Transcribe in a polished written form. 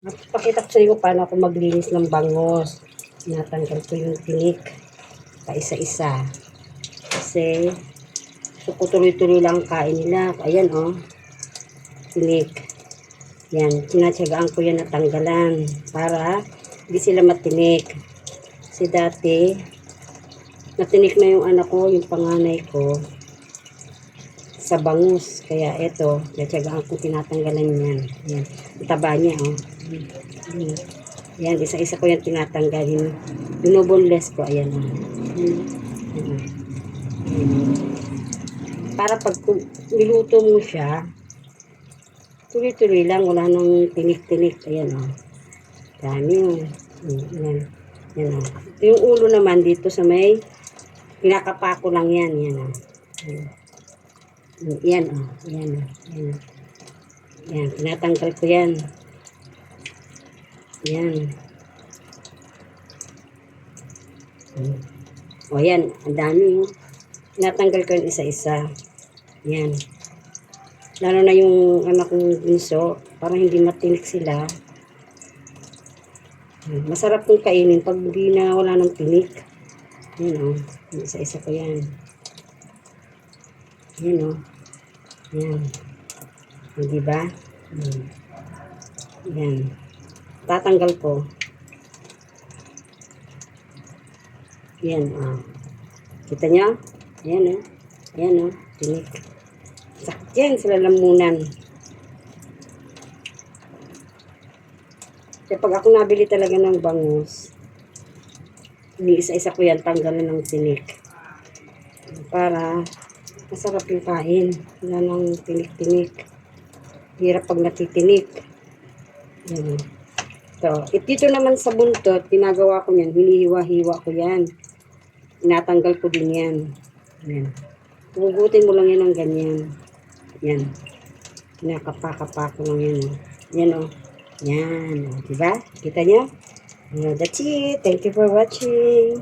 Pakita ko sa inyo paano ako maglinis ng bangos. Tinatanggal ko yung tinik pa isa-isa. Kasi tuloy-tuloy lang kain nila. Ayan oh, tinik. Yan, tinatsagaan ko yan na tanggalan para hindi sila matinik. Kasi dati, natinik na yung anak ko, yung panganay ko sa bangus. Kaya eto, tinatsagaan ko tinatanggalan yan. Yan, taba niya oh. Yan, isa-isa ko yan tinatanggalin. Binuboneless ko, ayan. Ayan. Para pag niluto mo siya, tuloy-tuloy lang, wala nang tinik-tinik. Ayan, o. Dami yung, yan. Yan, o. Yung ulo naman dito sa may, pinakapako lang yan. Yan, o. Yan, o. Yan, o. Yan, o. Yan, tinatanggal ko yan. Yan. O yan, ang dami. Tinatanggal ko yung isa-isa. Yan. Lalo na yung anak kong bunso, parang hindi matinik sila. Masarap kong kainin pag hindi na wala ng tinik. Yan o. Isa-isa ko yan. Yan o. Yan. O, diba? Yan. Tatanggal ko. Yan, kita nyo? Yan, Yan, tinik. Sakit yan sa lalamunan. Kaya pag ako nabili talaga ng bangus, isa-isa ko yan, tanggalan ng tinik. Para masarap yung kain. Wala ng tinik-tinik. Hirap pag natitinik. Yan. So, dito naman sa buntot, pinagawa ko yan, hinihiwa-hiwa ko yan. Tinatanggal ko din yan. Yan. Hugutin mo lang yan ng ganyan. Yan. Kinakapa-kapa ko lang yan. Yan o. Yan. Diba? Kita nyo? That's it. Thank you for watching.